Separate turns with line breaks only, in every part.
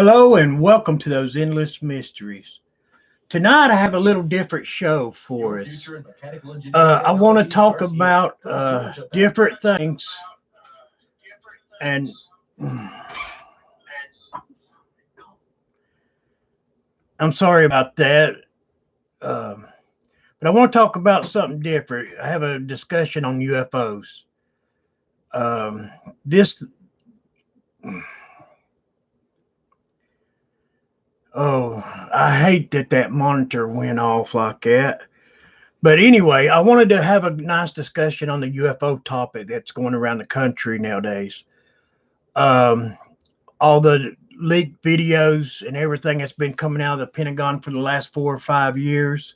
Hello and welcome to those endless mysteries. Tonight I have a little different show for us. I want to talk about different things, and I'm sorry about that. Um, but I want to talk about something different. I have a discussion on UFOs. Um, this, oh, I hate that that monitor went off like that. But anyway, I wanted to have a nice discussion on the UFO topic that's going around the country nowadays. Um, all the leaked videos and everything that's been coming out of the Pentagon for the last 4 or 5 years.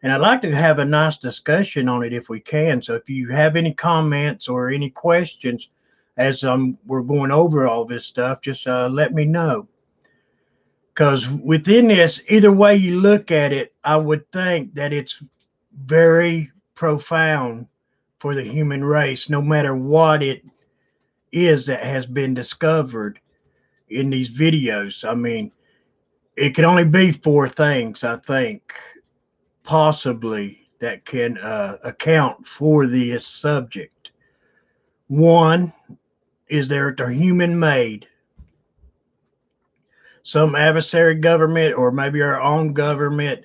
And I'd like to have a nice discussion on it if we can. So if you have any comments or any questions as we're going over all this stuff, just let me know. Because within this, either way you look at it, I would think that it's very profound for the human race, no matter what it is that has been discovered in these videos. I mean, it can only be four things, I think, possibly that can account for this subject. One is they're human made. Some adversary government or maybe our own government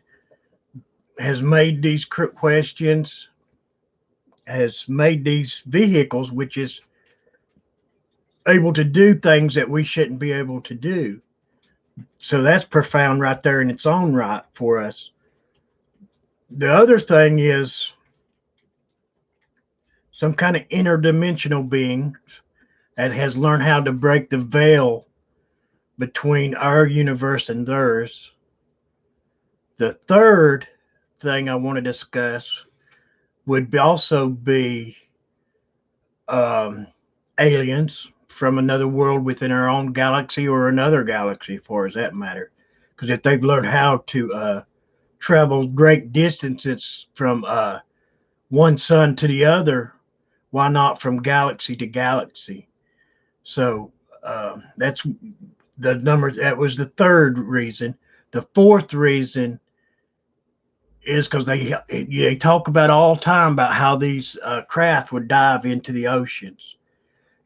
has made these questions, has made these vehicles, which is able to do things that we shouldn't be able to do. So that's profound right there in its own right for us. The other thing is some kind of interdimensional being that has learned how to break the veil between our universe and theirs. The third thing I want to discuss would also be um, aliens from another world within our own galaxy or another galaxy, for as that matter. Because if they've learned how to travel great distances from one sun to the other, why not from galaxy to galaxy? So that's the number. That was the third reason. The fourth reason is because they talk about all the time about how these craft would dive into the oceans.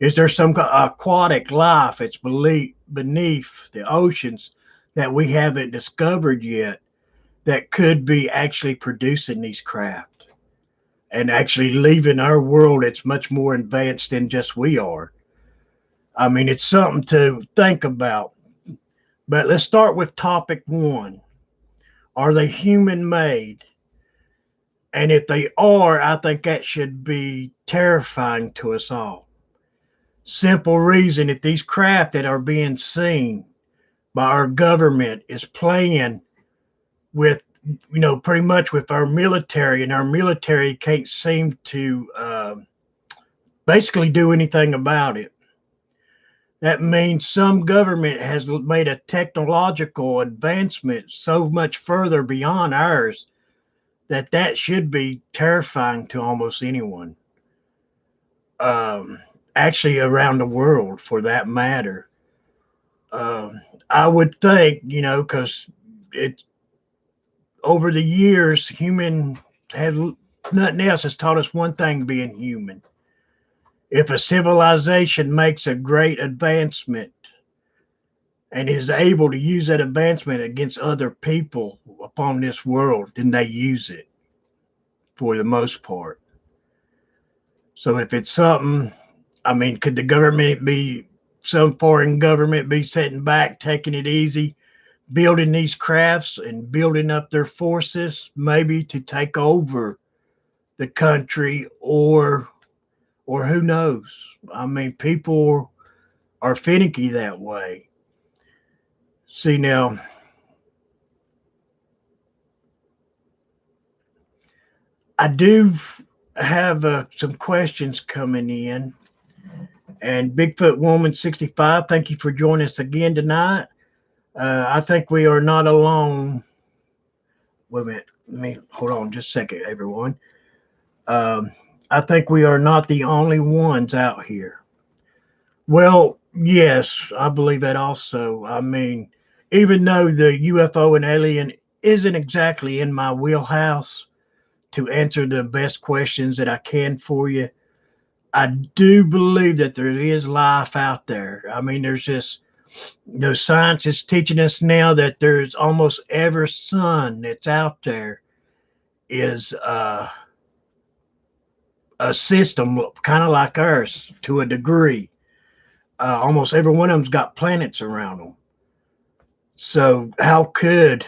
Is there some aquatic life that's beneath the oceans that we haven't discovered yet that could be actually producing these craft and actually leaving our world that's much more advanced than just we are? I mean, it's something to think about. But let's start with topic one. Are they human made? And if they are, I think that should be terrifying to us all. Simple reason, if these craft that are being seen by our government is playing with, pretty much with our military, and our military can't seem to basically do anything about it. That means some government has made a technological advancement so much further beyond ours that should be terrifying to almost anyone. Um, Actually, around the world for that matter. I would think, because it over the years, human had nothing else has taught us one thing: being human. If a civilization makes a great advancement and is able to use that advancement against other people upon this world, then they use it for the most part. So if it's something, I mean, could the government be, some foreign government be sitting back, taking it easy, building these crafts and building up their forces, maybe to take over the country, or who knows? I mean, people are finicky that way. See now, I do have some questions coming in. And Bigfoot Woman 65, thank you for joining us again tonight. I think we are not alone. Wait a minute. Let me hold on just a second, everyone. I think we are not the only ones out here. Well, Yes, I believe that also. I mean, even though the UFO and alien isn't exactly in my wheelhouse to answer the best questions that I can for you, I do believe that there is life out there. I mean, there's this, science is teaching us now that there's almost every sun that's out there is a system kind of like ours to a degree. Almost every one of them's got planets around them. So how could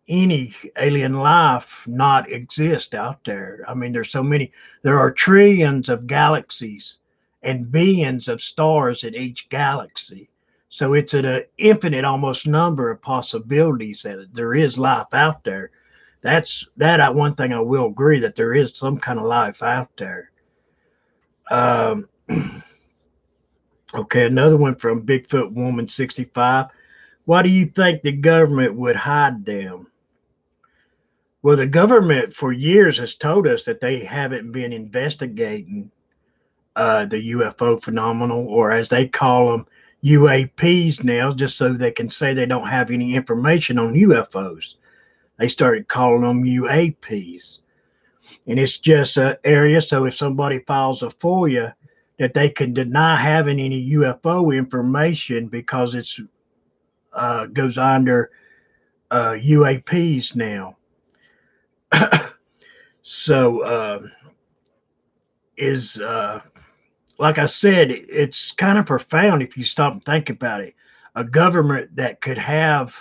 any alien life not exist out there? I mean, there's so many. There are trillions of galaxies and billions of stars in each galaxy. So it's an infinite, almost number of possibilities that there is life out there. One thing I will agree that there is some kind of life out there. Um, okay, another one from Bigfoot Woman 65. Why do you think the government would hide them? Well, the government for years has told us that they haven't been investigating the UFO phenomenon, or as they call them, UAPs now, just so they can say they don't have any information on UFOs. They started calling them UAPs. And it's just an area, so if somebody files a FOIA, that they can deny having any UFO information because it's goes under UAPs now. So is like I said, it's kind of profound if you stop and think about it. A government that could have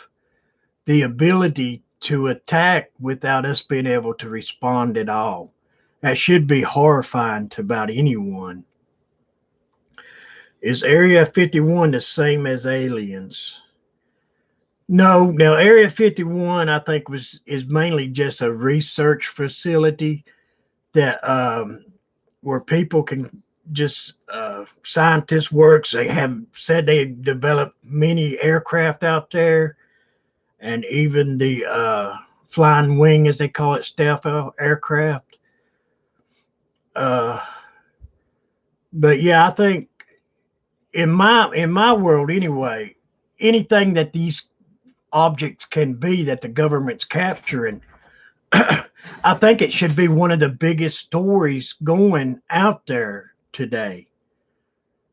the ability to attack without us being able to respond at all. That should be horrifying to about anyone. Is Area 51 the same as aliens? No, now Area 51 I think was is mainly just a research facility that where people can just scientists works. They have said they developed many aircraft out there, and even the flying wing, as they call it, stealth aircraft. Uh, but yeah, I think in my world anyway, anything that these objects can be that the government's capturing, I think it should be one of the biggest stories going out there today.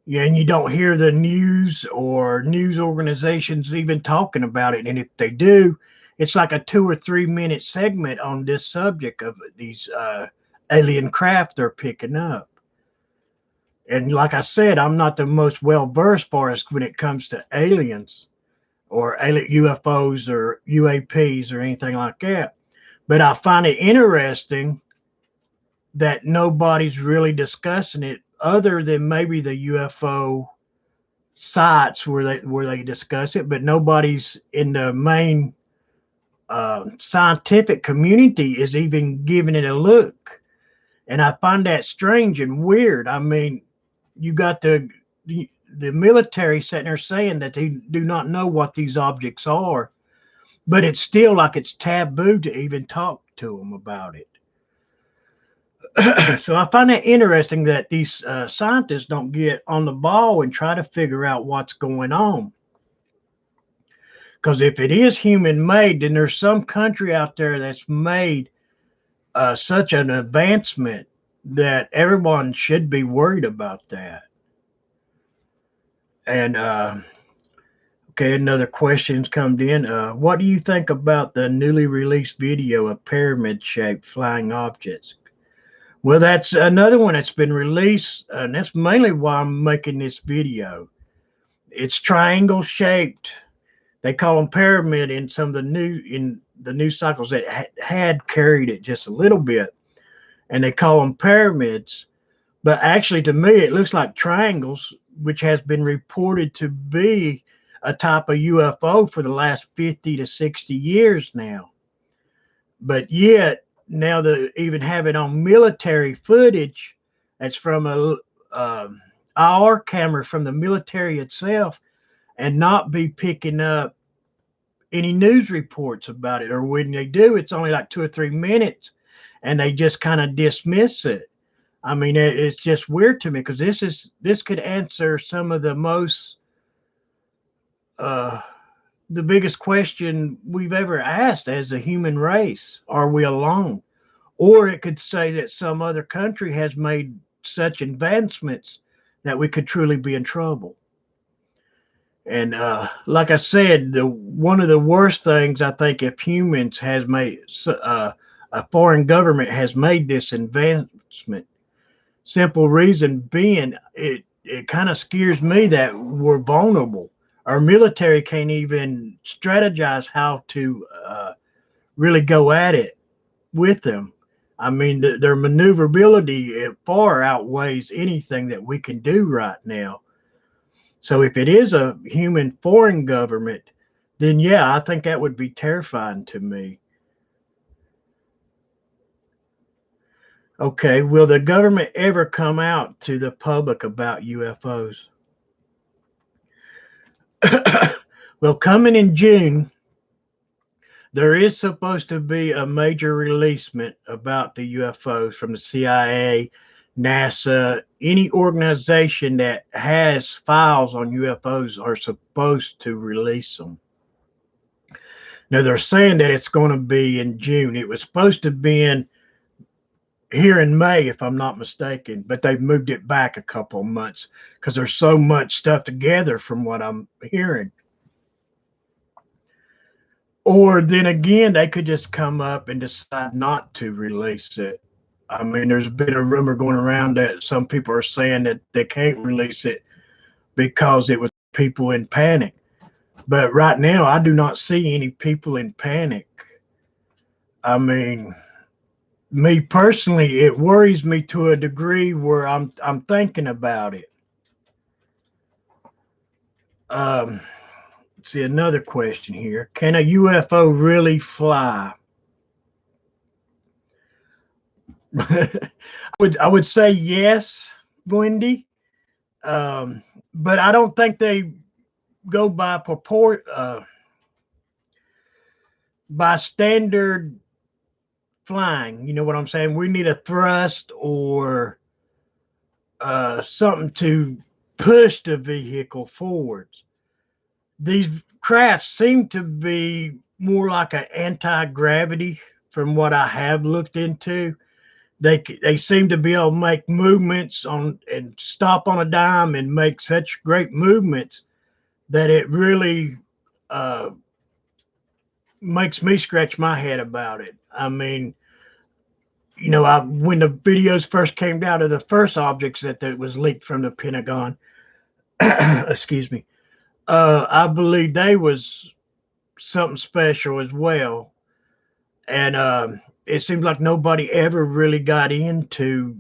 Yeah, and you don't hear the news or news organizations even talking about it. And if they do, it's like a 2 or 3 minute segment on this subject of these alien craft they're picking up. And like I said, I'm not the most well versed for us when it comes to aliens or UFOs or UAPs or anything like that. But I find it interesting that nobody's really discussing it other than maybe the UFO sites where they discuss it, but nobody's in the main scientific community is even giving it a look, and I find that strange and weird. I mean, you got the military sitting there saying that they do not know what these objects are, but it's still like it's taboo to even talk to them about it. So I find it interesting that these scientists don't get on the ball and try to figure out what's going on. Because if it is human made, then there's some country out there that's made such an advancement that everyone should be worried about that. And okay, another question's come in. What do you think about the newly released video of pyramid-shaped flying objects? Well, that's another one that's been released, and that's mainly why I'm making this video. It's triangle shaped. They call them pyramid in some of the news cycles that had carried it just a little bit, and they call them pyramids. But actually, to me, it looks like triangles, which has been reported to be a type of UFO for the last 50 to 60 years now. But yet, now they even have it on military footage that's from a IR camera from the military itself, and not be picking up any news reports about it, or when they do, it's only like 2 or 3 minutes, and they just kind of dismiss it. I mean, it's just weird to me because this could answer some of the most uh, the biggest question we've ever asked as a human race: Are we alone? Or it could say that some other country has made such advancements that we could truly be in trouble. And like I said, one of the worst things I think if humans has made a foreign government has made this advancement. Simple reason being, it kind of scares me that we're vulnerable. Our military can't even strategize how to really go at it with them. I mean, their maneuverability far outweighs anything that we can do right now. So if it is a human foreign government, then yeah, I think that would be terrifying to me. Okay, will the government ever come out to the public about UFOs? Well, coming in June, there is supposed to be a major releasement about the UFOs from the CIA, NASA, any organization that has files on UFOs are supposed to release them. Now they're saying that it's going to be in June. It was supposed to be in here in May, if I'm not mistaken, but they've moved it back a couple of months because there's so much stuff together from what I'm hearing. Or then again, they could just come up and decide not to release it. I mean, there's been a rumor going around that some people are saying that they can't release it because it was people in panic. But right now, I do not see any people in panic. I mean, me personally, it worries me to a degree where I'm thinking about it. Um, see another question here: Can a UFO really fly? I would say yes, Wendy. But I don't think they go by standard flying. You know what I'm saying? We need a thrust or something to push the vehicle forwards. These crafts seem to be more like an anti-gravity from what I have looked into. They seem to be able to make movements on and stop on a dime and make such great movements that it really uh, makes me scratch my head about it. I mean, when the videos first came out of the first objects that was leaked from the Pentagon, excuse me, I believe they was something special as well. And it seems like nobody ever really got into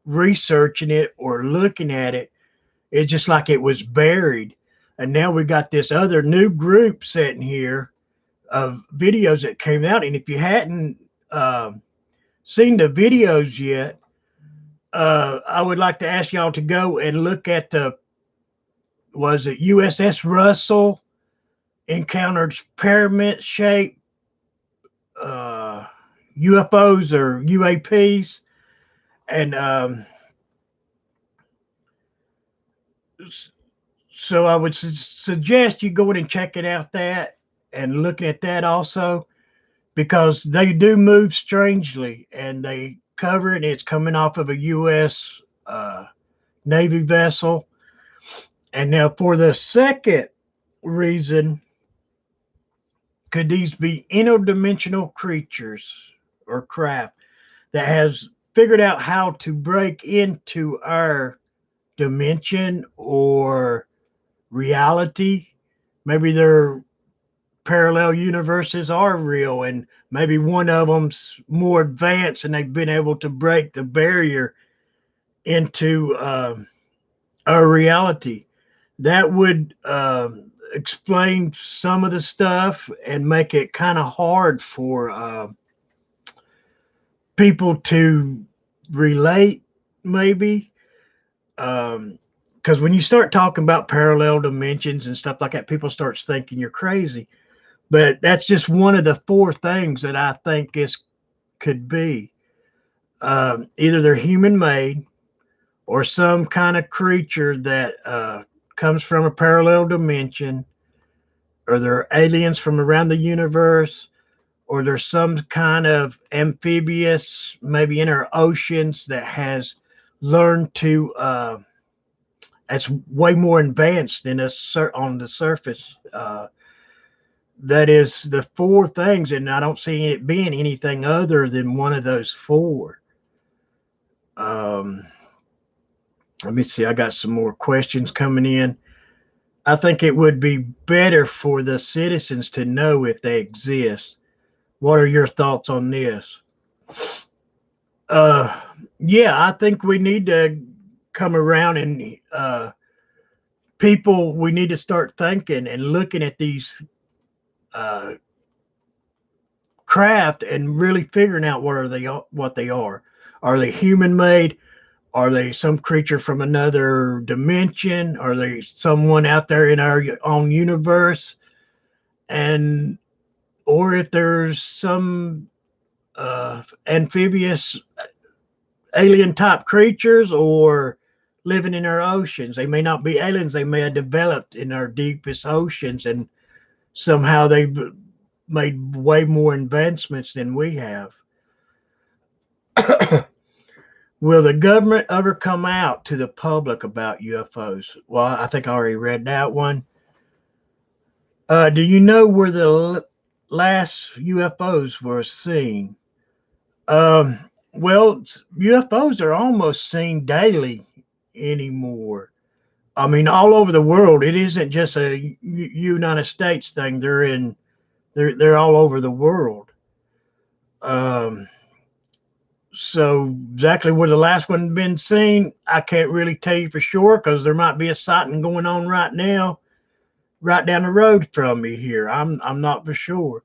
researching it or looking at it. It's just like it was buried. And now we got this other new group sitting here of videos that came out. And if you hadn't seen the videos yet, I would like to ask y'all to go and look at was it USS Russell encountered pyramid shaped UFOs or UAPs. And so I would suggest you go in and check it out that and looking at that also because they do move strangely and they cover it. It's coming off of a U.S. Navy vessel. And now for the second reason, could these be interdimensional creatures or craft that has figured out how to break into our dimension or reality? Maybe their parallel universes are real and maybe one of them's more advanced and they've been able to break the barrier into our reality. That would explain some of the stuff and make it kind of hard for people to relate, maybe. Because when you start talking about parallel dimensions and stuff like that, people start thinking you're crazy. But that's just one of the four things that I think this could be. Either they're human made or some kind of creature that comes from a parallel dimension, or they're aliens from around the universe, or there's some kind of amphibious, maybe in our oceans, that has learned to, that's way more advanced than us on the surface. That is the four things, and I don't see it being anything other than one of those four. Um, Let me see. I got some more questions coming in. I think it would be better for the citizens to know if they exist. What are your thoughts on this? Uh, yeah, I think we need to come around and people. We need to start thinking and looking at these uh, craft and really figuring out what they are. Are they human made? Are they some creature from another dimension? Are they someone out there in our own universe? And or if there's some amphibious alien type creatures or living in our oceans. They may not be aliens, they may have developed in our deepest oceans, and somehow they've made way more advancements than we have. Will the government ever come out to the public about UFOs? Well, I think I already read that one. Do you know where the last UFOs were seen? Um, well, UFOs are almost seen daily anymore. I mean, all over the world. It isn't just a United States thing. They're all over the world. Um, so exactly where the last one been seen, I can't really tell you for sure because there might be a sighting going on right now, right down the road from me here. I'm not for sure.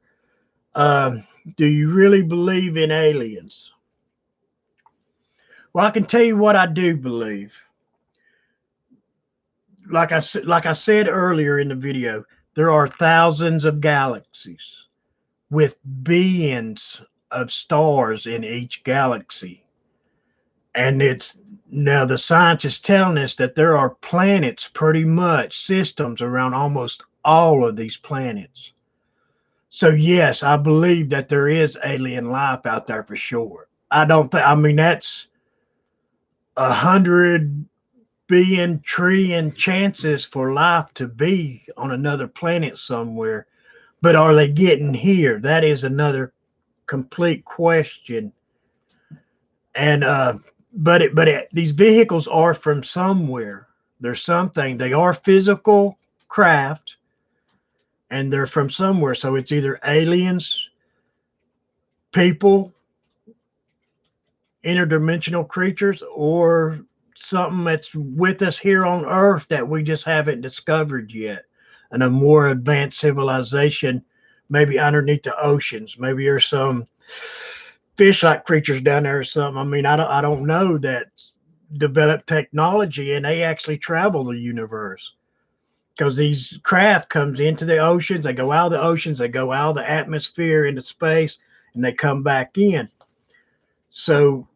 Do you really believe in aliens? Well, I can tell you what I do believe. Like I said earlier in the video, there are thousands of galaxies with billions of stars in each galaxy. And it's now the science is telling us that there are planets, pretty much systems around almost all of these planets. So yes, I believe that there is alien life out there for sure. I don't think, I mean, that's 100 billion trillion chances for life to be on another planet somewhere. But are they getting here? That is another complete question. And these vehicles are from somewhere. There's something. They are physical craft, and they're from somewhere. So it's either aliens, people, interdimensional creatures, or something that's with us here on Earth that we just haven't discovered yet. And a more advanced civilization, maybe underneath the oceans. Maybe there's some fish-like creatures down there or something. I mean, I don't know that develop technology and they actually travel the universe because these craft comes into the oceans, they go out of the oceans, they go out of the atmosphere into space, and they come back in. So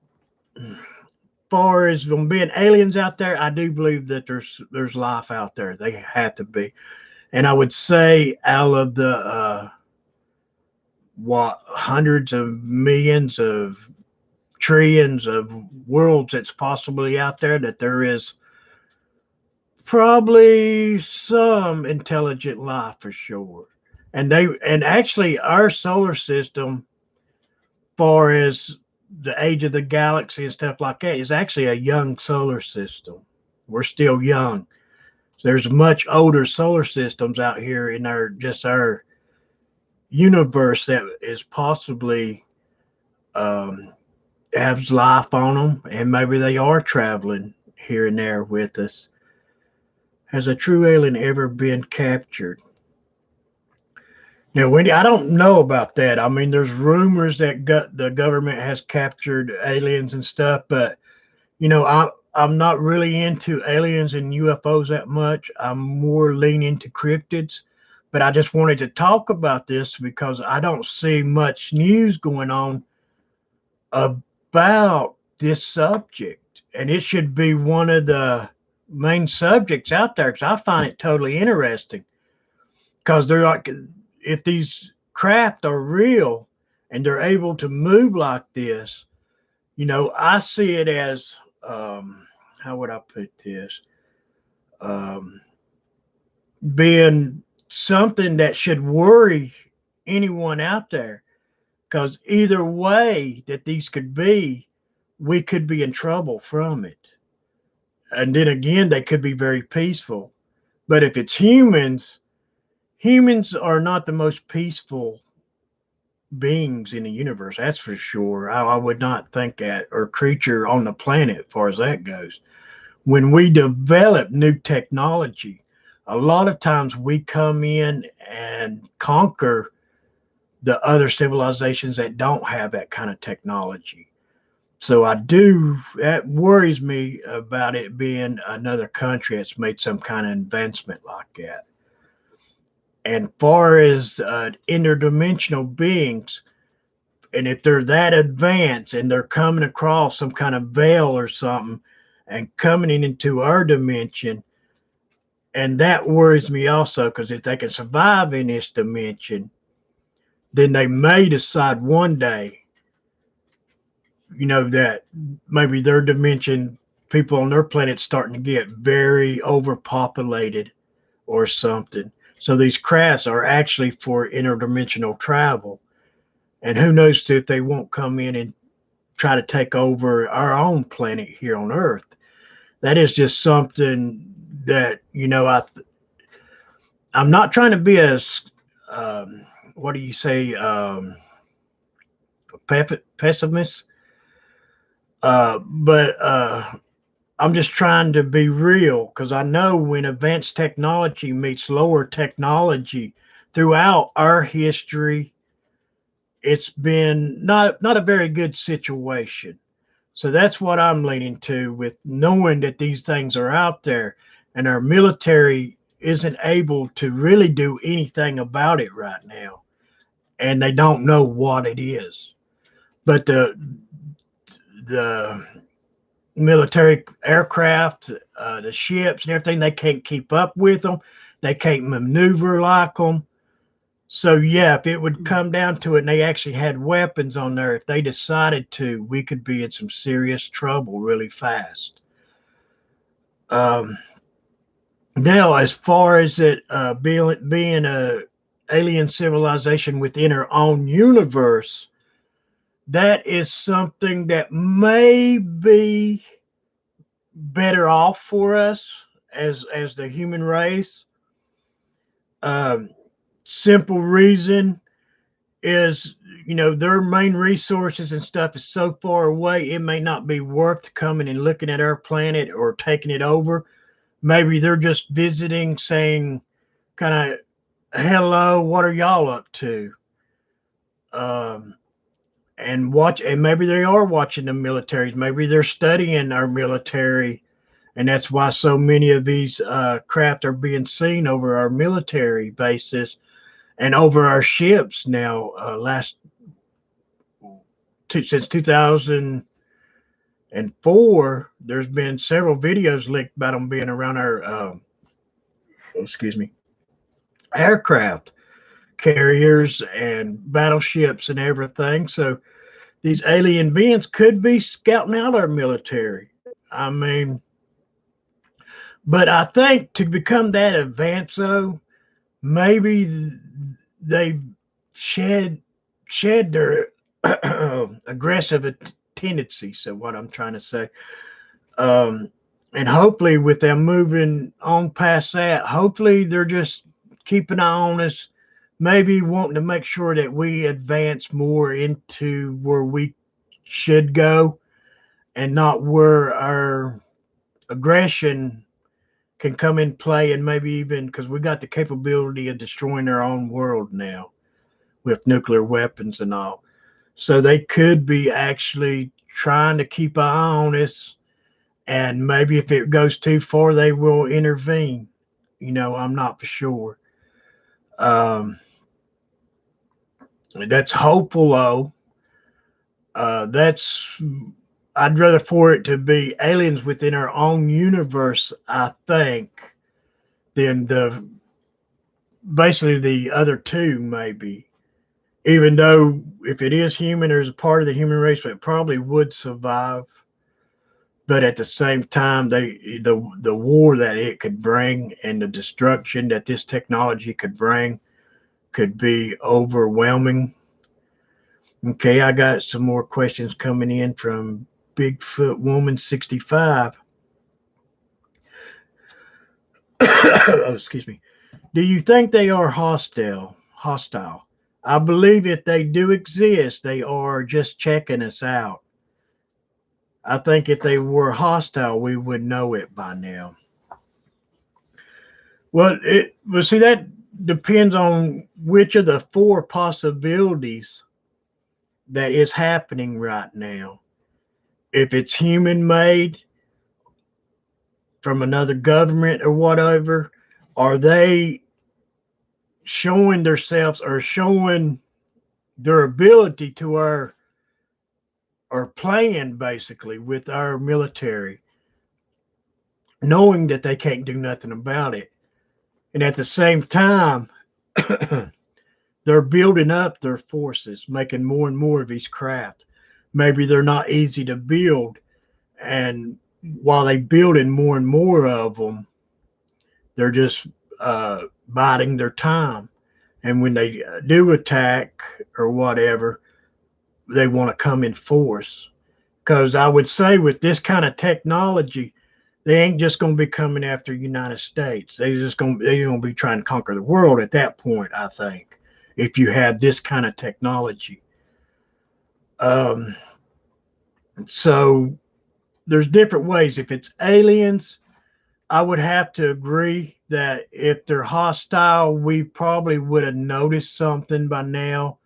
far as them being aliens out there, I do believe that there's life out there. They have to be. And I would say out of the what hundreds of millions of trillions of worlds that's possibly out there, that there is probably some intelligent life for sure. And actually our solar system, far as the age of the galaxy and stuff like that, is actually a young solar system. We're still young. So there's much older solar systems out here in our universe that is possibly um, has life on them, and maybe they are traveling here and there with us. Has a true alien ever been captured? Now, Wendy, I don't know about that. I mean, there's rumors that the government has captured aliens and stuff, but I'm not really into aliens and UFOs that much. I'm more leaning to cryptids. But I just wanted to talk about this because I don't see much news going on about this subject, and it should be one of the main subjects out there because I find it totally interesting. Because they're like, if these craft are real and they're able to move like this, I see it as, how would I put this? Um, Being something that should worry anyone out there. Because either way that these could be, we could be in trouble from it. And then again, they could be very peaceful. But if it's humans, humans are not the most peaceful beings in the universe. That's for sure. I would not think that, or creature on the planet, as far as that goes. When we develop new technology, a lot of times we come in and conquer the other civilizations that don't have that kind of technology. So that worries me about it being another country that's made some kind of advancement like that. And far as interdimensional beings, and if they're that advanced and they're coming across some kind of veil or something and coming into our dimension, and that worries me also because if they can survive in this dimension, then they may decide one day, that maybe their dimension, people on their planet starting to get very overpopulated or something. So these crafts are actually for interdimensional travel. And who knows if they won't come in and try to take over our own planet here on Earth. That is just something that, I'm not trying to be a, what do you say, pessimist, but I'm just trying to be real because I know when advanced technology meets lower technology throughout our history, it's been not a very good situation. So that's what I'm leaning to with knowing that these things are out there and our military isn't able to really do anything about it right now. And they don't know what it is. But the military aircraft, the ships and everything, they can't keep up with them. They can't maneuver like them. So yeah, if it would come down to it and they actually had weapons on there, if they decided to, we could be in some serious trouble really fast. Um, Now, as far as it being a alien civilization within our own universe, that is something that may be better off for us as the human race. Um, Simple reason is, their main resources and stuff is so far away, it may not be worth coming and looking at our planet or taking it over. Maybe they're just visiting, saying, kind of, hello, what are y'all up to? Um, and maybe they are watching the militaries. Maybe they're studying our military, and that's why so many of these craft are being seen over our military bases and over our ships now. Since 2004, there's been several videos leaked about them being around our, excuse me, aircraft carriers and battleships and everything. So these alien beings could be scouting out our military. I mean, but I think to become that advanced, though, maybe they've shed their aggressive tendencies. So what I'm trying to say, um, and hopefully with them moving on past that, hopefully they're just keeping an eye on us, maybe wanting to make sure that we advance more into where we should go and not where our aggression can come in play, and maybe even because we got the capability of destroying our own world now with nuclear weapons and all. So they could be actually trying to keep an eye on us, and maybe if it goes too far, they will intervene. I'm not for sure. Um, that's hopeful, though. That's I'd rather for it to be aliens within our own universe, I think, than the basically the other two, maybe. Even though if it is human, there's a part of the human race that probably would survive. But at the same time, the war that it could bring and the destruction that this technology could bring could be overwhelming. Okay, I got some more questions coming in from Bigfoot Woman 65. Oh, excuse me. Do you think they are hostile? Hostile. I believe if they do exist, they are just checking us out. I think if they were hostile, we would know it by now. Well, see, that depends on which of the four possibilities that is happening right now. If it's human made from another government or whatever, are they showing themselves or showing their ability to our or playing basically with our military, knowing that they can't do nothing about it. And at the same time, they're building up their forces, making more and more of these craft. Maybe they're not easy to build. And while they building more and more of them, they're just biding their time. And when they do attack or whatever, they want to come in force. Because I would say with this kind of technology, they ain't just going to be coming after the United States. They're going to be trying to conquer the world at that point, I think, if you have this kind of technology. Um, so there's different ways. If it's aliens, I would have to agree that if they're hostile, we probably would have noticed something by now.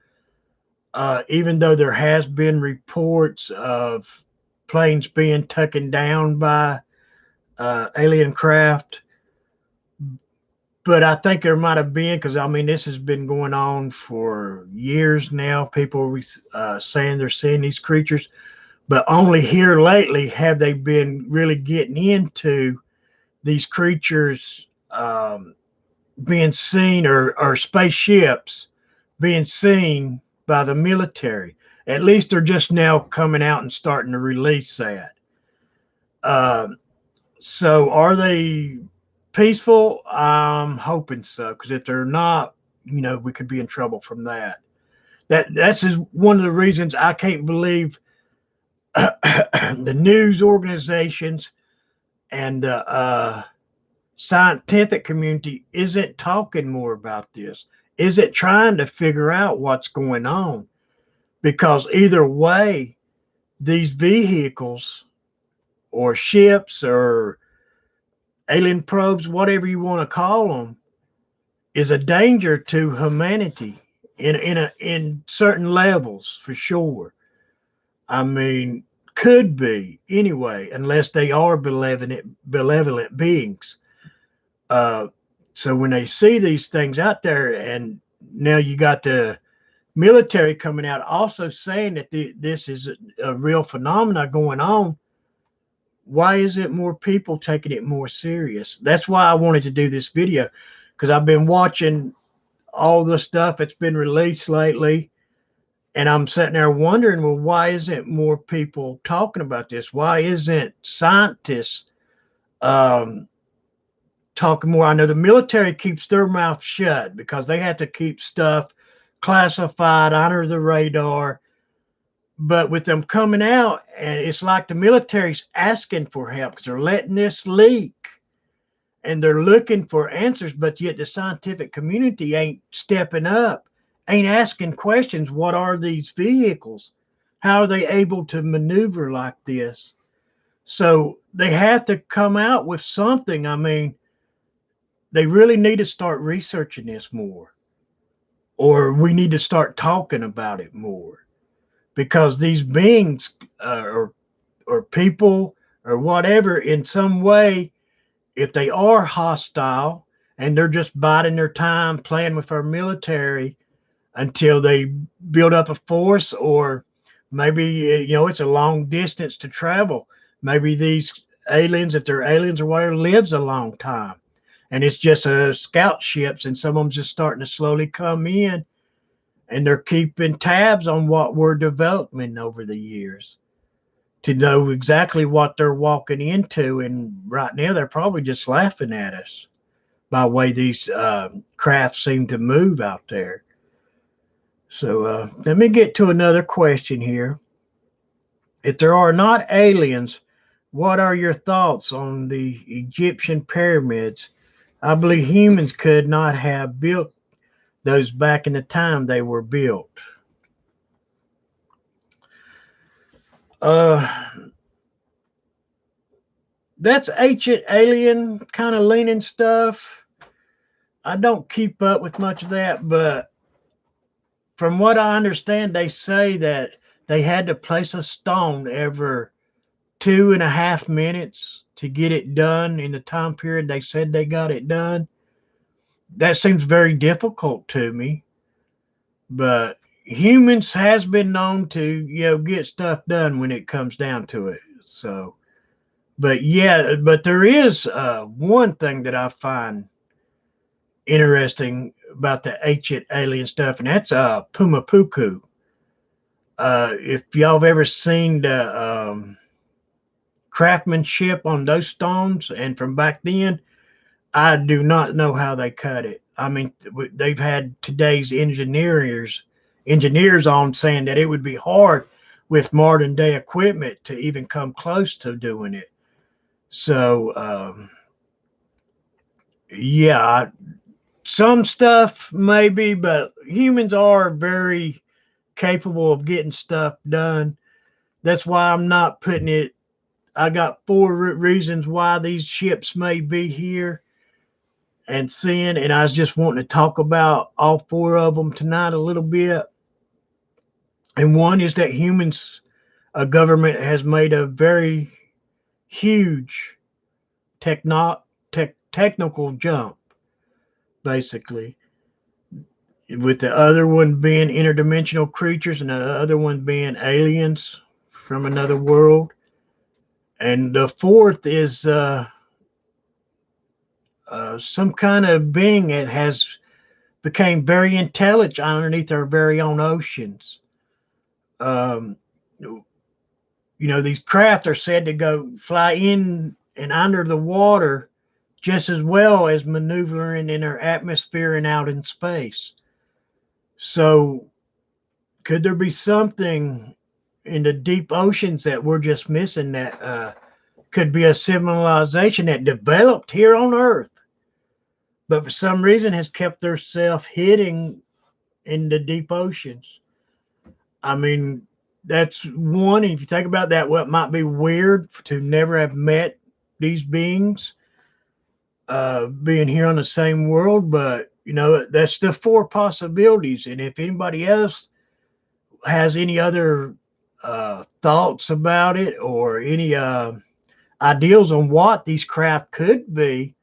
Even though there has been reports of planes being taken down by alien craft, but I think there might have been because I mean this has been going on for years now. People saying they're seeing these creatures, but only here lately have they been really getting into these creatures being seen or spaceships being seen by the military. At least they're just now coming out and starting to release that. Um, so are they peaceful? I'm hoping so, because if they're not, we could be in trouble from that. That's just one of the reasons I can't believe the news organizations and the scientific community isn't talking more about this, isn't trying to figure out what's going on. Because either way, these vehicles or ships or alien probes, whatever you want to call them, is a danger to humanity in certain levels for sure. I mean, could be anyway, unless they are benevolent beings. Uh, so when they see these things out there, and now you got the military coming out also saying that this is a real phenomena going on, why isn't more people taking it more serious? That's why I wanted to do this video, because I've been watching all the stuff that's been released lately, and I'm sitting there wondering, well, why isn't more people talking about this? Why isn't scientists um, talking more? I know the military keeps their mouth shut because they have to keep stuff classified under the radar. But with them coming out, and it's like the military's asking for help because they're letting this leak and they're looking for answers, but yet the scientific community ain't stepping up, ain't asking questions. What are these vehicles? How are they able to maneuver like this? So they have to come out with something. I mean, they really need to start researching this more, or we need to start talking about it more, because these beings or people or whatever, in some way, if they are hostile and they're just biding their time playing with our military until they build up a force, or Maybe, it's a long distance to travel. Maybe these aliens, if they're aliens or whatever, lives a long time. And it's just scout ships, and some of them just starting to slowly come in, and they're keeping tabs on what we're developing over the years to know exactly what they're walking into. And right now, they're probably just laughing at us by the way these craft seem to move out there. So let me get to another question here. If there are not aliens, what are your thoughts on the Egyptian pyramids? I believe humans could not have built those back in the time they were built. Uh, that's ancient alien kind of leaning stuff. I don't keep up with much of that, but from what I understand, they say that they had to place a stone every 2.5 minutes to get it done in the time period they said they got it done. That seems very difficult to me, but humans has been known to, get stuff done when it comes down to it. So, but yeah, but there is one thing that I find interesting about the ancient alien stuff, and that's Pumapuku. If y'all have ever seen the craftsmanship on those stones, and from back then, I do not know how they cut it. I mean, they've had today's engineers on saying that it would be hard with modern day equipment to even come close to doing it. So, yeah, some stuff maybe, but humans are very capable of getting stuff done. That's why I'm not putting it. I got four reasons why these ships may be here and seeing, and I was just wanting to talk about all four of them tonight a little bit. And one is that humans, a government has made a very huge technical jump, basically, with the other one being interdimensional creatures and the other one being aliens from another world. And the fourth is some kind of being that has became very intelligent underneath our very own oceans. Um, these craft are said to go fly in and under the water just as well as maneuvering in our atmosphere and out in space. So, could there be something in the deep oceans that we're just missing that could be a civilization that developed here on Earth, but for some reason has kept themselves hidden in the deep oceans? I mean, that's one. If you think about that, what might be weird to never have met these beings, being here on the same world, but that's the four possibilities. And if anybody else has any other thoughts about it or any ideals on what these craft could be,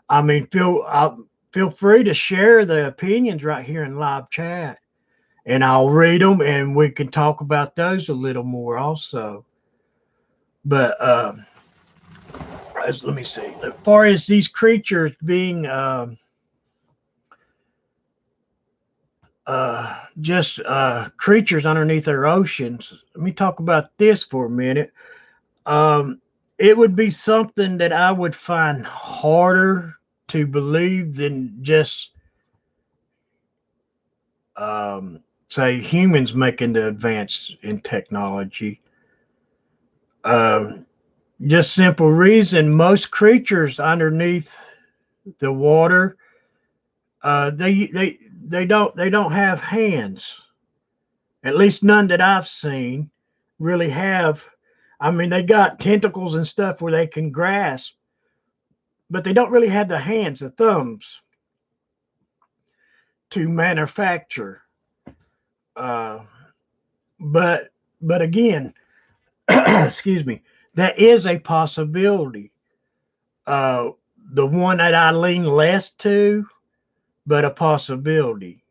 I mean, feel free to share the opinions right here in live chat, and I'll read them, and we can talk about those a little more also. But let me see. As far as these creatures being just creatures underneath our oceans, let me talk about this for a minute. Um, it would be something that I would find harder to believe than just say humans making the advance in technology. Um, just simple reason, most creatures underneath the water, they don't have hands. At least none that I've seen really have. I mean, they got tentacles and stuff where they can grasp, but they don't really have the hands, the thumbs to manufacture. Uh, but again, excuse me, that is a possibility. Uh, the one that I lean less to, but a possibility.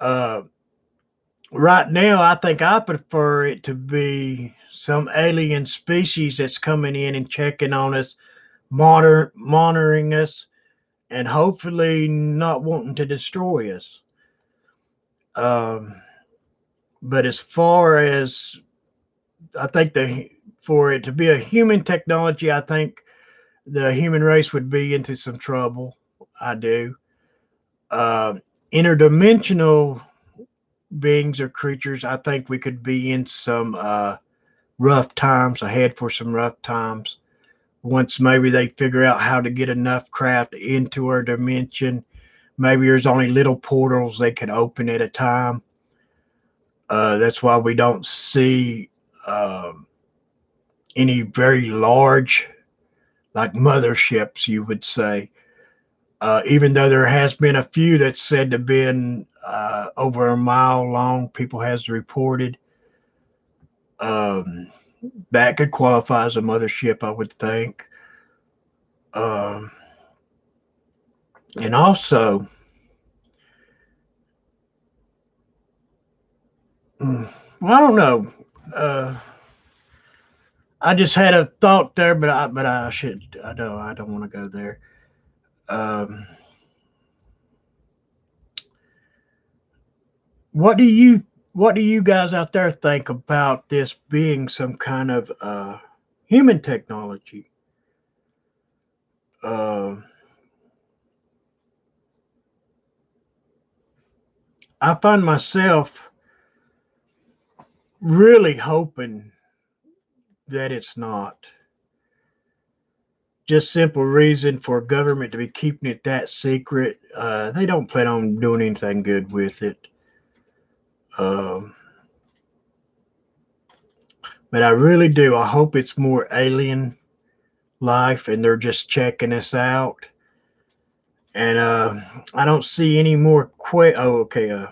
Uh, Right now, I think I prefer it to be some alien species that's coming in and checking on us, monitoring us, and hopefully not wanting to destroy us. Um, but as far as I think for it to be a human technology, I think the human race would be into some trouble. I do. Uh, Interdimensional beings or creatures, I think we could be in some rough times, ahead for some rough times. Once maybe they figure out how to get enough craft into our dimension, maybe there's only little portals they can open at a time. That's why we don't see any very large, like motherships, you would say. Even though there has been a few that's said to have been over a mile long, people has reported. Um, that could qualify as a mothership, I would think. Um, and also, well, I don't know. Uh, I just had a thought there, but I should. I don't want to go there. Um, what do you guys out there think about this being some kind of human technology? Uh, I find myself really hoping that it's not. Just simple reason for government to be keeping it that secret. They don't plan on doing anything good with it. Um, but I really do. I hope it's more alien life and they're just checking us out. And I don't see any more. Oh, okay.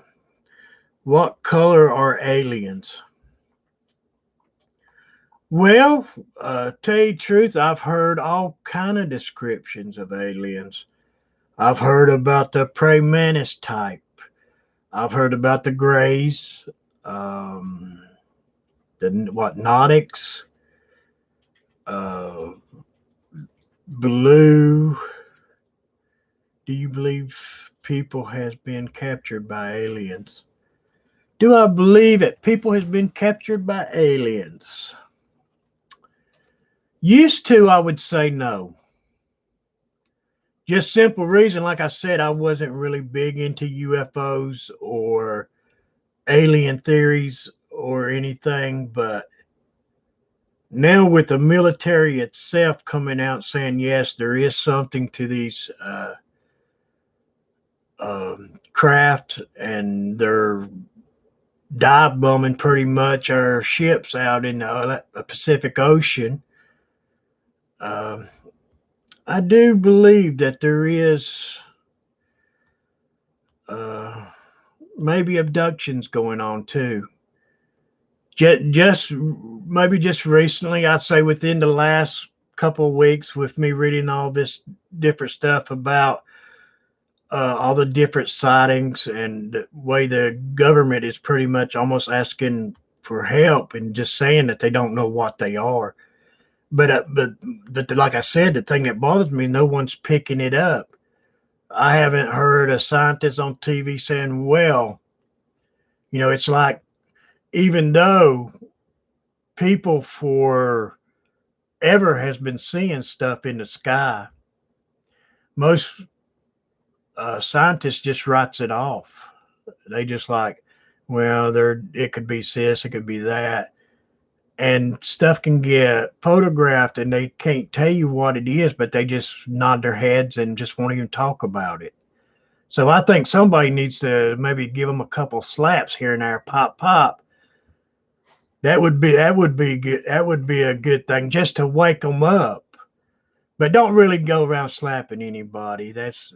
What color are aliens? Well, tell you the truth, I've heard all kind of descriptions of aliens. I've heard about the praying mantis type. I've heard about the grays, um, the what Nautics, uh, blue. Do you believe people has been captured by aliens? Do I believe that people has been captured by aliens? Used to, I would say no. Just simple reason, like I said, I wasn't really big into UFOs or alien theories or anything, but now with the military itself coming out saying yes, there is something to these craft, and they're dive bombing pretty much our ships out in the Pacific Ocean. Uh, I do believe that there is uh, maybe abductions going on too. Just maybe just recently, I'd say within the last couple of weeks, with me reading all this different stuff about all the different sightings and the way the government is pretty much almost asking for help and just saying that they don't know what they are. But like I said, the thing that bothers me, no one's picking it up. I haven't heard a scientist on TV saying, "Well, it's like even though people forever has been seeing stuff in the sky, most scientists just writes it off. They just like, well, there it could be this, it could be that, and stuff can get photographed, and they can't tell you what it is, but they just nod their heads and just won't even talk about it. So I think somebody needs to maybe give them a couple slaps here and there, pop, pop. That would be good. That would be a good thing just to wake them up. But don't really go around slapping anybody. That's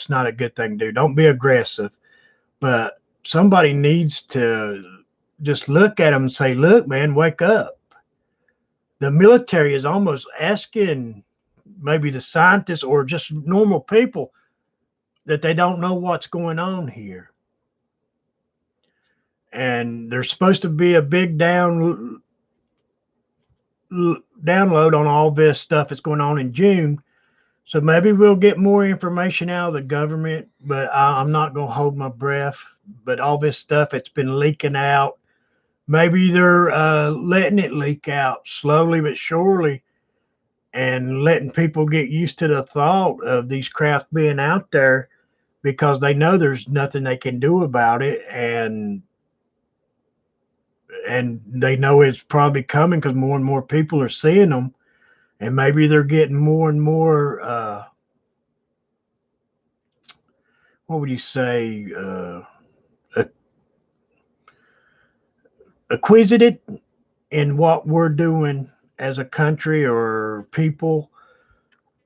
not a good thing to do. Don't be aggressive. But somebody needs to just look at them and say, "Look, man, wake up." The military is almost asking maybe the scientists or just normal people that they don't know what's going on here. and there's supposed to be a big download on all this stuff that's going on in June. So maybe we'll get more information out of the government, but I'm not going to hold my breath. But all this stuff, it's been leaking out. Maybe they're letting it leak out slowly but surely, and letting people get used to the thought of these craft being out there, because they know there's nothing they can do about it, and they know it's probably coming because more and more people are seeing them, and maybe they're getting more and more what would you say, acquisitive in what we're doing as a country or people.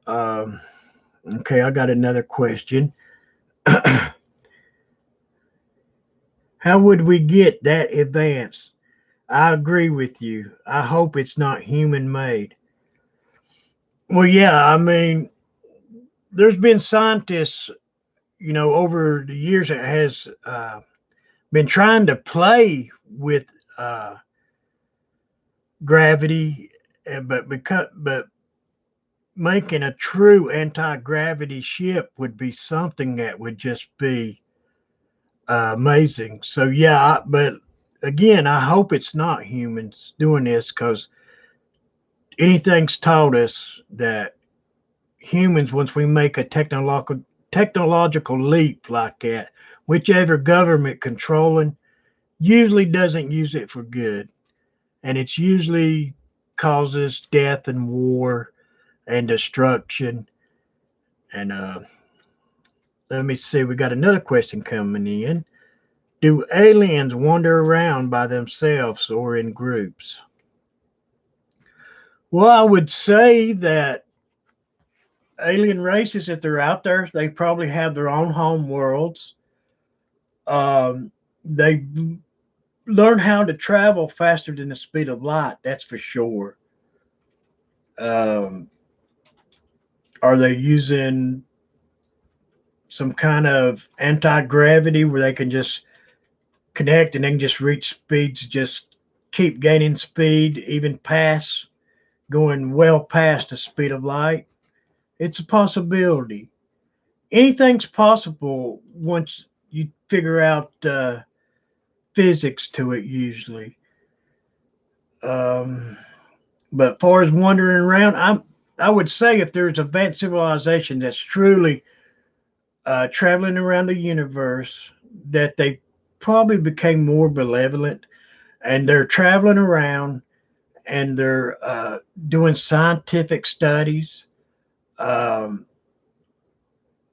um, okay, I got another question. How would we get that advanced? I agree with you. I hope it's not human made. Well, yeah, I mean, there's been scientists, over the years that has been trying to play with gravity, but making a true anti-gravity ship would be something that would just be amazing. So yeah, but again, I hope it's not humans doing this, because anything's taught us that humans, once we make a technological leap like that, whichever government controlling usually doesn't use it for good, and it's usually causes death and war and destruction. And let me see, we got another question coming in. Do aliens wander around by themselves or in groups? Well, I would say that alien races, if they're out there, they probably have their own home worlds. They learn how to travel faster than the speed of light, that's for sure. Um, are they using some kind of anti gravity where they can just connect and then just reach speeds, just keep gaining speed, even past going well past the speed of light? It's a possibility. Anything's possible once you figure out physics to it, usually. Um, but far as wandering around, I would say if there's advanced civilization that's truly traveling around the universe, that they probably became more benevolent, and they're traveling around, and they're doing scientific studies um,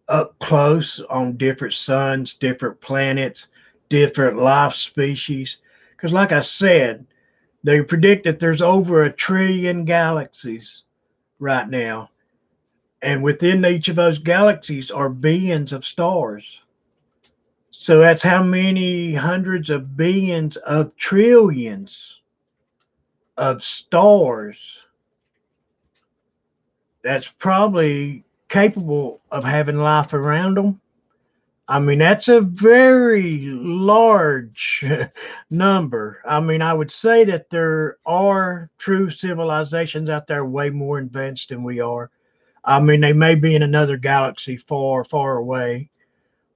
up close on different suns, different planets, different life species. Because, like I said, they predict that there's over 1 trillion galaxies right now. And within each of those galaxies are billions of stars. So that's how many hundreds of billions of trillions of stars that's probably capable of having life around them. I mean, that's a very large number. I mean, I would say that there are true civilizations out there way more advanced than we are. I mean, they may be in another galaxy far, far away,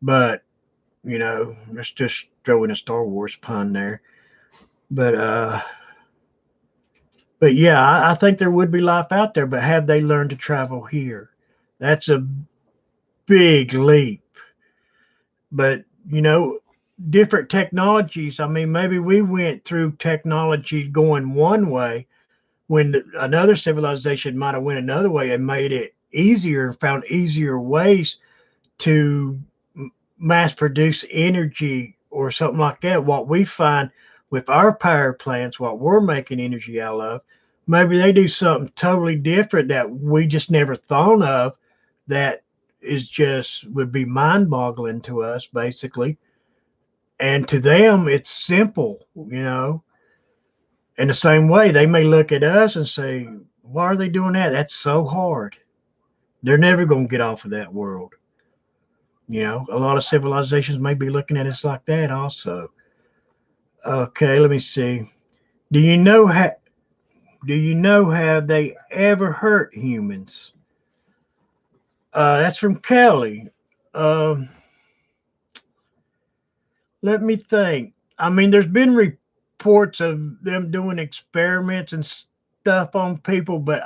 but let's just throw in a Star Wars pun there. But yeah, I think there would be life out there, but have they learned to travel here? That's a big leap. But different technologies. I mean, maybe we went through technology going one way when another civilization might have went another way and made it easier and found easier ways to mass produce energy or something like that. What we find with our power plants, what we're making energy out of, maybe they do something totally different that we just never thought of, that is just would be mind boggling to us, basically. And to them, it's simple, In the same way, they may look at us and say, why are they doing that? That's so hard. They're never going to get off of that world. A lot of civilizations may be looking at us like that also. Okay, let me see. Do you know how? Do you know have they ever hurt humans? That's from Kelly. Um, Let me think. I mean, there's been reports of them doing experiments and stuff on people, but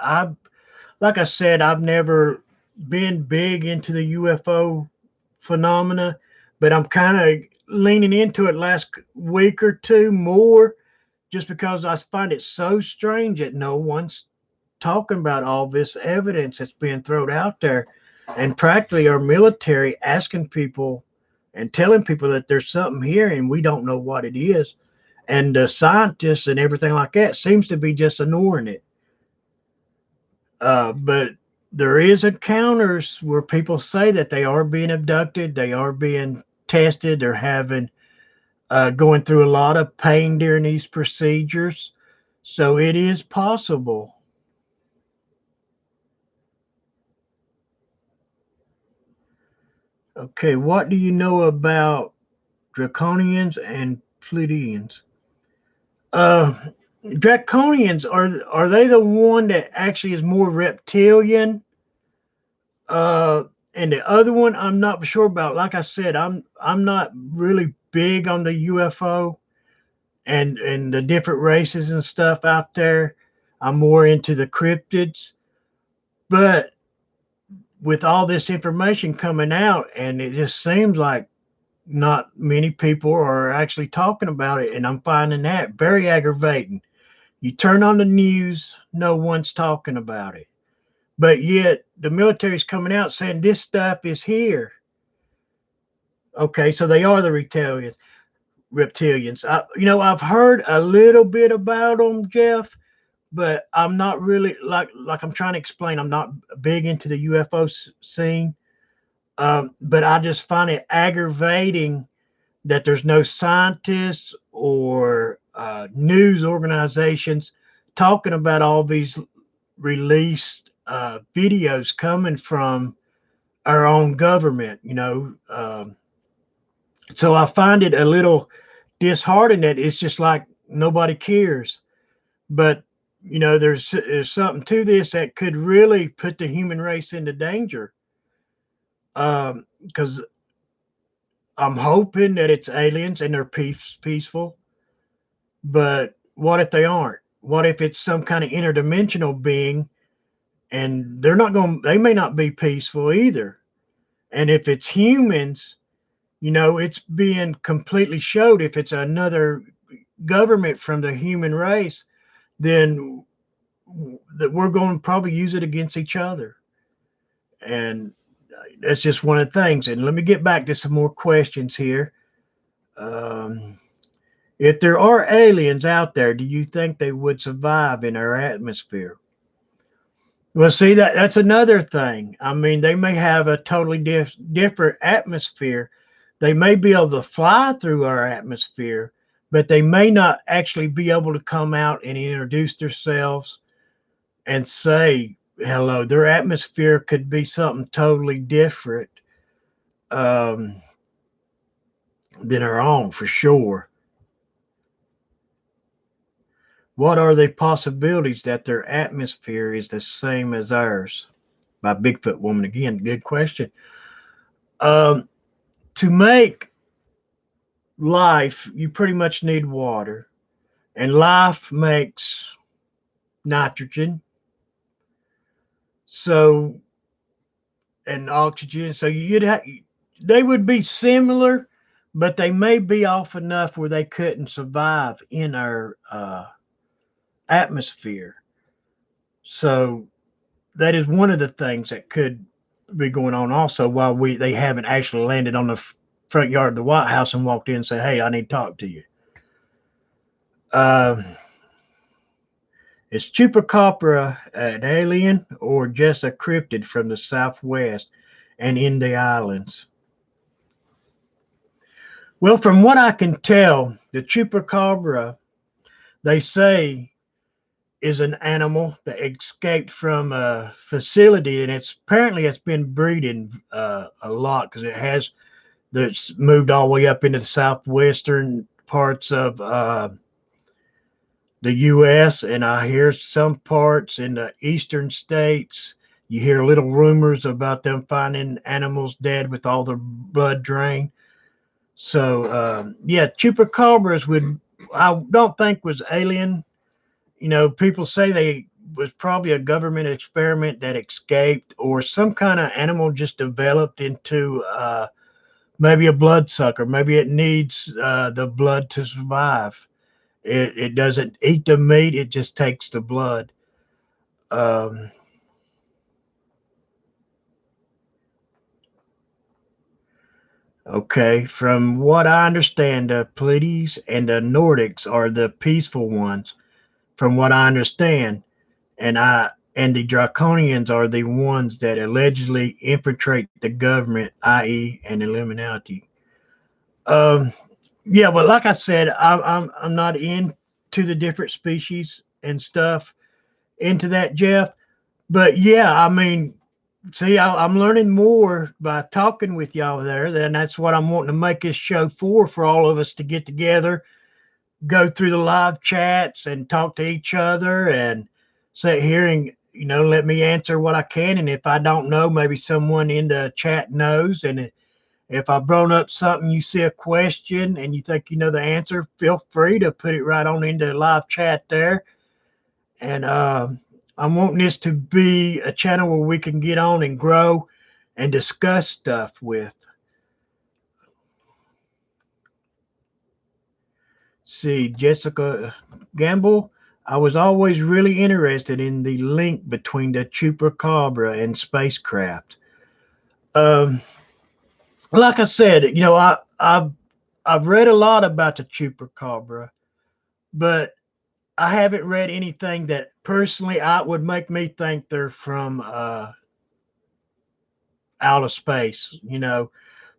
like I said, I've never been big into the UFO phenomena, but I'm kind of leaning into it last week or two more just because I find it so strange that no one's talking about all this evidence that's being thrown out there, and practically our military asking people and telling people that there's something here and we don't know what it is. And the scientists and everything like that seems to be just ignoring it. But there is encounters where people say that they are being abducted, they are being tested, they're having going through a lot of pain during these procedures. So it is possible. Okay, what do you know about Draconians and Pleiadians? Uh, Draconians are they the one that actually is more reptilian? Uh, and the other one I'm not sure about. Like I said, I'm not really big on the UFO and the different races and stuff out there. I'm more into the cryptids. But with all this information coming out, and it just seems like not many people are actually talking about it, and I'm finding that very aggravating. You turn on the news, no one's talking about it. But yet the military's coming out saying this stuff is here. Okay, so they are the reptilians. I've heard a little bit about them, Jeff, but I'm not really like I'm trying to explain. I'm not big into the UFO scene, but I just find it aggravating that there's no scientists or news organizations talking about all these released videos coming from our own government. So I find it a little disheartening that it's just like nobody cares. But there's something to this that could really put the human race into danger. Because I'm hoping that it's aliens and they're peaceful. But what if they aren't? What if it's some kind of interdimensional being and they may not be peaceful either. And if it's humans, it's being completely showed if it's another government from the human race, then that we're going to probably use it against each other. And that's just one of the things. And let me get back to some more questions here. Um, if there are aliens out there, do you think they would survive in our atmosphere? Well, see that's another thing. I mean, they may have a totally different atmosphere. They may be able to fly through our atmosphere, but they may not actually be able to come out and introduce themselves and say hello. Their atmosphere could be something totally different um, than our own, for sure. What are the possibilities that their atmosphere is the same as ours? By Bigfoot Woman again. Good question. Um, to make life, you pretty much need water, and life makes nitrogen. So, and oxygen. So they would be similar, but they may be off enough where they couldn't survive in our atmosphere. So that is one of the things that could be going on also while they haven't actually landed on the front yard of the White House and walked in and said, "Hey, I need to talk to you." Um, is Chupacabra an alien or just a cryptid from the Southwest and in the islands? Well, from what I can tell, the Chupacabra, they say, is an animal that escaped from a facility, and it's been breeding a lot because that's moved all the way up into the southwestern parts of the U.S., and I hear some parts in the eastern states. You hear little rumors about them finding animals dead with all their blood drained. So, yeah, chupacabras I don't think was alien. People say they was probably a government experiment that escaped, or some kind of animal just developed into maybe a bloodsucker. Maybe it needs the blood to survive. It doesn't eat the meat; it just takes the blood. Um, okay, from what I understand, the Pleiades and the Nordics are the peaceful ones. From what I understand, and the Draconians are the ones that allegedly infiltrate the government, i.e., an Illuminati. Um, yeah, but like I said, I'm not into the different species and stuff into that, Jeff. But yeah, I mean, see, I'm learning more by talking with y'all there. And that's what I'm wanting to make this show for all of us to get together, go through the live chats and talk to each other and sit here and, let me answer what I can. And if I don't know, maybe someone in the chat knows. And if I've brought up something, you see a question and you think you know the answer, feel free to put it right on into the live chat there. And I'm wanting this to be a channel where we can get on and grow and discuss stuff with. See, Jessica Gamble, I was always really interested in the link between the chupacabra and spacecraft. Um, like I said, I've read a lot about the chupacabra, but I haven't read anything that personally I would make me think they're from out of space.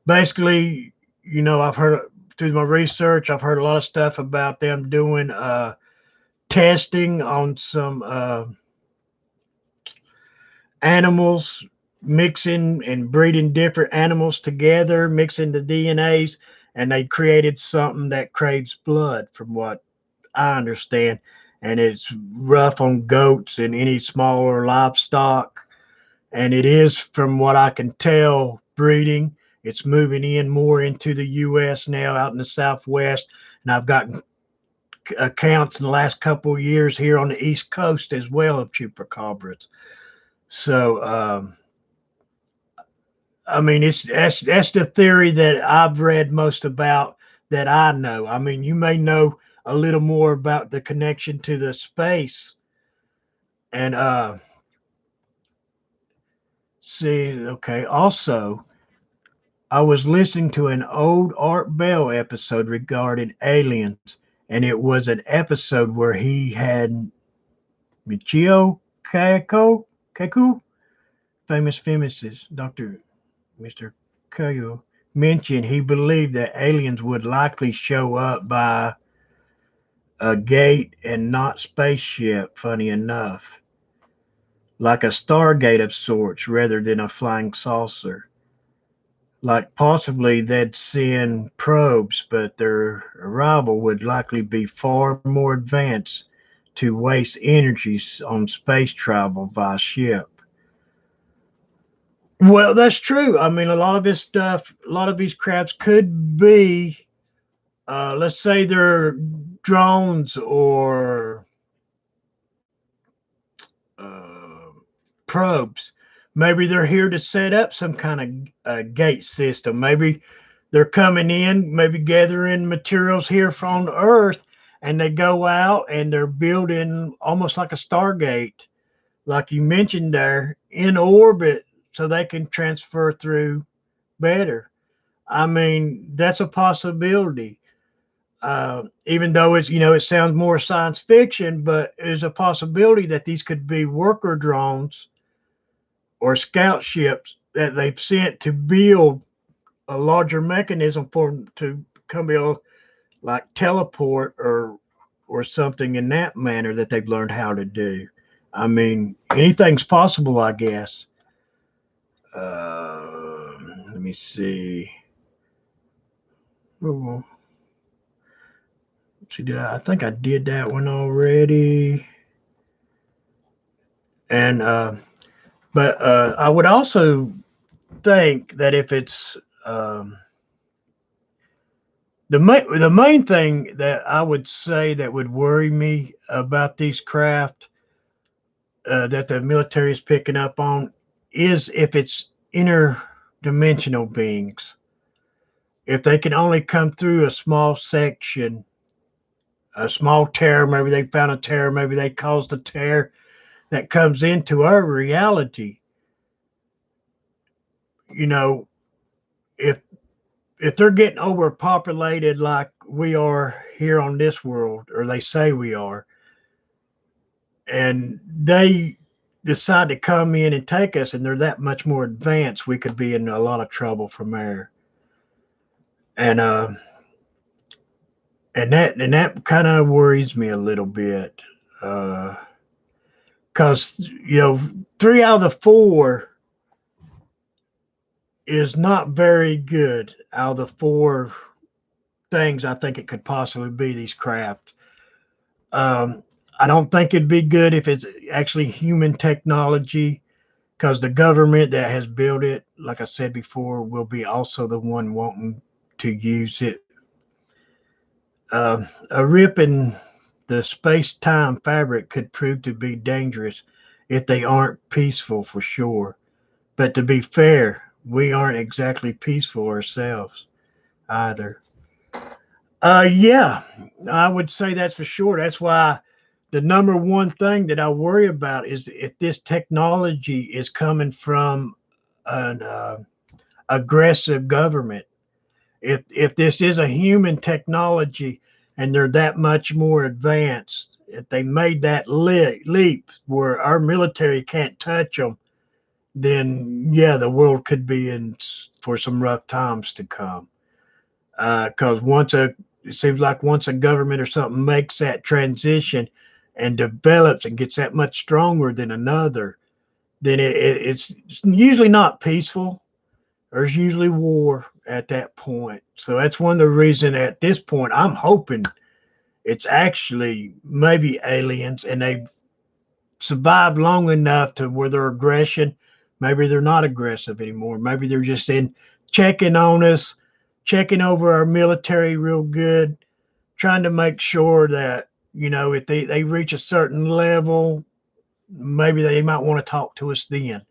Basically, I've heard through my research, I've heard a lot of stuff about them doing testing on some animals, mixing and breeding different animals together, mixing the DNAs, and they created something that craves blood, from what I understand. And it's rough on goats and any smaller livestock. And it is, from what I can tell, breeding. It's moving in more into the U.S. now, out in the Southwest. And I've gotten accounts in the last couple of years here on the East Coast as well of chupacabras. So, I mean, that's the theory that I've read most about that I know. I mean, you may know a little more about the connection to the space. And see, okay. Also, I was listening to an old Art Bell episode regarding aliens, and it was an episode where he had Michio Kaku, famous physicist, Mr. Kaku, mentioned he believed that aliens would likely show up by a gate and not spaceship, funny enough, like a stargate of sorts rather than a flying saucer. Like possibly they'd send probes, but their arrival would likely be far more advanced to waste energy on space travel via ship. Well, that's true. I mean, a lot of this stuff, a lot of these crafts could be, let's say they're drones or uh, probes. Maybe they're here to set up some kind of gate system. Maybe they're coming in, maybe gathering materials here from Earth, and they go out and they're building almost like a Stargate, like you mentioned there, in orbit so they can transfer through better. I mean, that's a possibility. Even though it sounds more science fiction, but there's a possibility that these could be worker drones or scout ships that they've sent to build a larger mechanism for them to come able like teleport or something in that manner that they've learned how to do. I mean, anything's possible, I guess. Let me see. Oh, See, I think I did that one already. And but I would also think that if it's the main thing that I would say that would worry me about these craft that the military is picking up on is if it's interdimensional beings. If they can only come through a small section, a small tear, maybe they found a tear, maybe they caused a tear that comes into our reality. You know, if if they're getting overpopulated like we are here on this world, or they say we are, and they decide to come in and take us, and they're that much more advanced, we could be in a lot of trouble from there. And that kind of worries me a little bit, because you know 3 out of the 4 is not very good out of the 4 things I think it could possibly be. These craft. Um, I don't think it'd be good if it's actually human technology, because the government that has built it, like I said before, will be also the one wanting to use it. A rip in the space time fabric could prove to be dangerous if they aren't peaceful, for sure. But to be fair, we aren't exactly peaceful ourselves either. Yeah, I would say that's for sure. That's why the number one thing that I worry about is if this technology is coming from an aggressive government. If this is a human technology and they're that much more advanced, if they made that leap where our military can't touch them, then yeah, the world could be in for some rough times to come. Because it seems like once a government or something makes that transition and develops and gets that much stronger than another, then it's usually not peaceful. There's usually war at that point. So that's one of the reasons at this point I'm hoping it's actually maybe aliens and they've survived long enough to where their aggression, maybe they're not aggressive anymore. Maybe they're just in checking on us, checking over our military real good, trying to make sure that, if they reach a certain level, maybe they might want to talk to us then.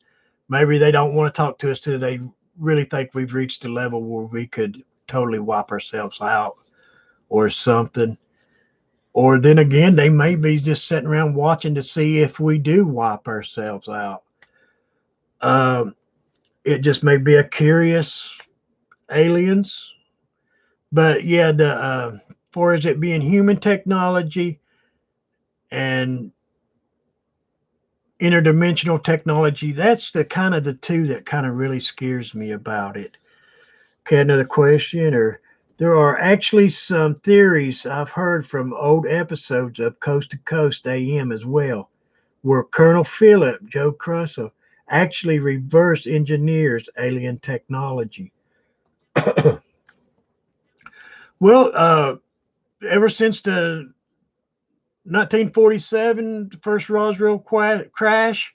Maybe they don't want to talk to us till they really think we've reached a level where we could totally wipe ourselves out or something. Or then again, they may be just sitting around watching to see if we do wipe ourselves out. Um, it just may be a curious aliens. But yeah, the for as it being human technology and interdimensional technology, that's the kind of the two that kind of really scares me about it. Okay, another question. Or there are actually some theories I've heard from old episodes of Coast to Coast AM as well, where Colonel Philip Joe Crusoe actually reverse engineers alien technology. Well, ever since the 1947, the first Roswell crash,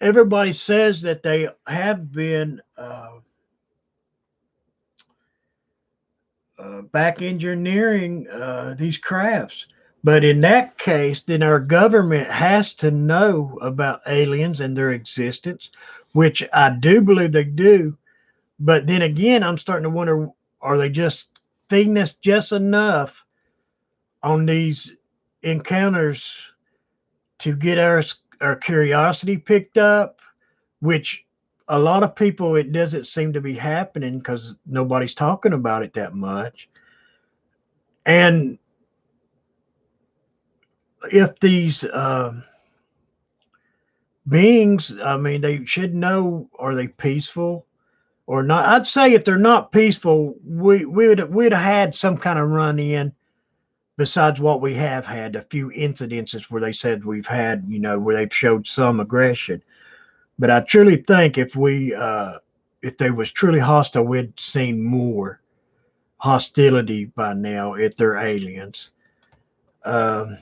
everybody says that they have been back engineering these crafts. But in that case, then our government has to know about aliens and their existence, which I do believe they do. But then again, I'm starting to wonder, are they just feeding us just enough on these encounters to get our curiosity picked up, which a lot of people, it doesn't seem to be happening because nobody's talking about it that much. And if these beings, I mean, they should know, are they peaceful or not? I'd say if they're not peaceful, we'd have had some kind of run in besides what we have had, a few incidences where they said we've had, where they've showed some aggression. But I truly think if they was truly hostile, we'd seen more hostility by now if they're aliens. Um,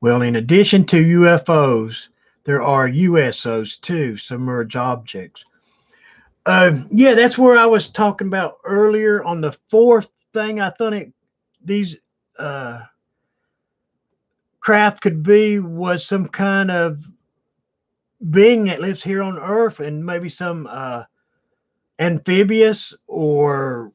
well, in addition to UFOs, there are USOs too, submerged objects. Yeah, that's where I was talking about earlier on the fourth thing. I thought these uh, craft could be was some kind of being that lives here on Earth, and maybe some amphibious or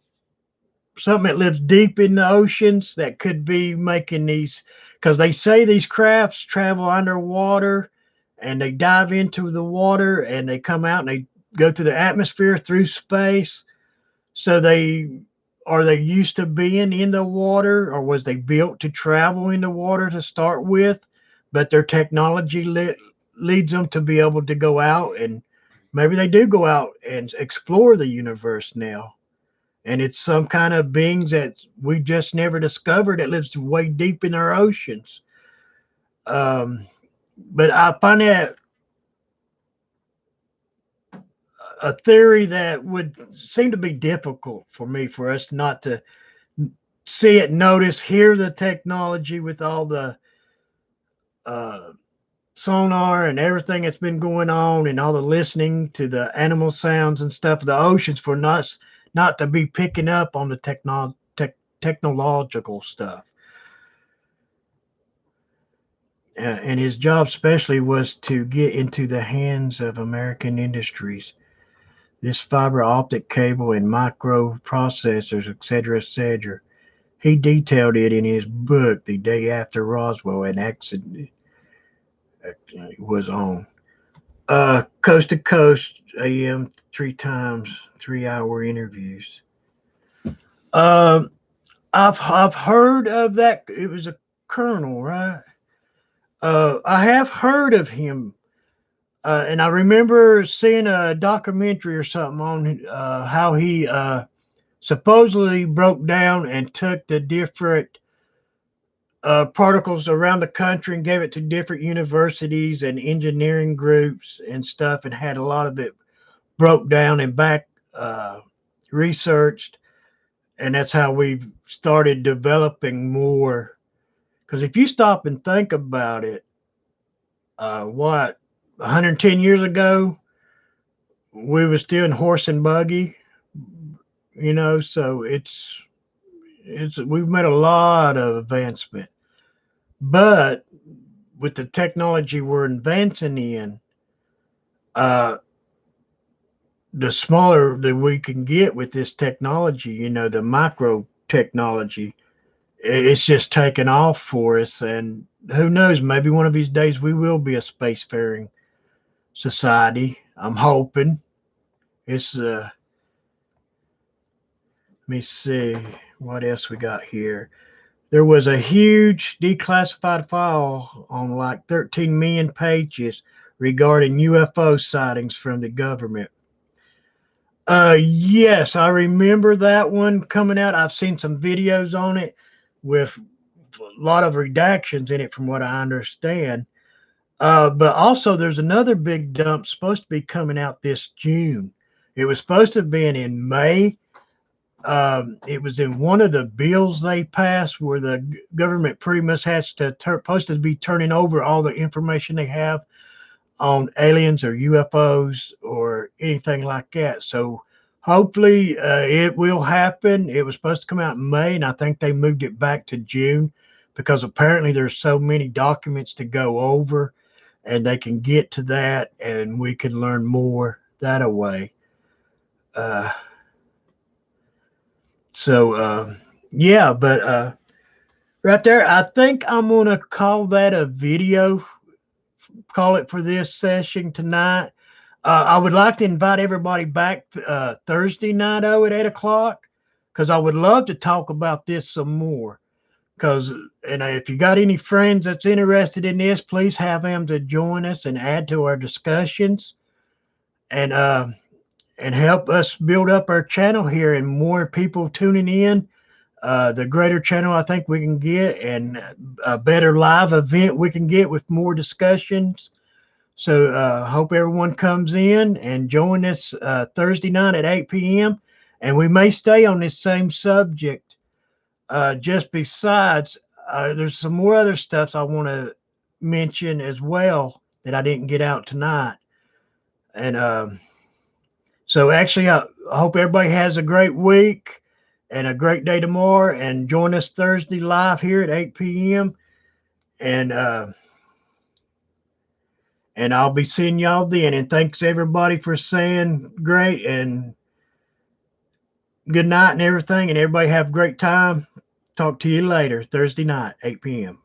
something that lives deep in the oceans that could be making these, because they say these crafts travel underwater and they dive into the water and they come out and they go through the atmosphere through space. So they are they used to being in the water, or was they built to travel in the water to start with, but their technology leads them to be able to go out, and maybe they do go out and explore the universe now, and it's some kind of beings that we just never discovered that lives way deep in our oceans. Um, but I find that a theory that would seem to be difficult for me, for us not to see it, notice, hear the technology with all the uh, sonar and everything that's been going on, and all the listening to the animal sounds and stuff of the oceans, for not to be picking up on the technological stuff. And his job specially was to get into the hands of American industries. This fiber optic cable and microprocessors, etc., etc. He detailed it in his book, The Day After Roswell, an accident was on. Coast to coast, AM, three times, 3 hour interviews. Um, I've heard of that. It was a colonel, right? I have heard of him. And I remember seeing a documentary or something on how he supposedly broke down and took the different particles around the country and gave it to different universities and engineering groups and stuff, and had a lot of it broke down and back uh, researched. And that's how we've started developing more. Because if you stop and think about it, what, 110 years ago, we were still in horse and buggy, so it's we've made a lot of advancement. But with the technology we're advancing in, uh, the smaller that we can get with this technology, the micro technology, it's just taken off for us. And who knows, maybe one of these days we will be a spacefaring society. I'm hoping. It's Let me see what else we got here. There was a huge declassified file on like 13 million pages regarding UFO sightings from the government. Yes, I remember that one coming out. I've seen some videos on it with a lot of redactions in it, from what I understand. But also, there's another big dump supposed to be coming out this June. It was supposed to have been in May. It was in one of the bills they passed, where the government pretty much has to supposed to be turning over all the information they have on aliens or UFOs or anything like that. So hopefully it will happen. It was supposed to come out in May, and I think they moved it back to June, because apparently there's so many documents to go over, and they can get to that, and we can learn more that way. Uh, so yeah, but right there, I think I'm gonna call that a video. Call it for this session tonight. I would like to invite everybody back Thursday night, at 8 o'clock, because I would love to talk about this some more. Because, and if you got any friends that's interested in this, please have them to join us and add to our discussions, and help us build up our channel here, and more people tuning in. The greater channel I think we can get, and a better live event we can get with more discussions. So hope everyone comes in and join us Thursday night at 8 p.m. And we may stay on this same subject. Just besides, there's some more other stuff I want to mention as well that I didn't get out tonight. And so actually, I hope everybody has a great week and a great day tomorrow. And join us Thursday live here at 8 p.m. And I'll be seeing y'all then. And thanks everybody for saying great and good night and everything. And everybody have a great time. Talk to you later, Thursday night, 8 p.m.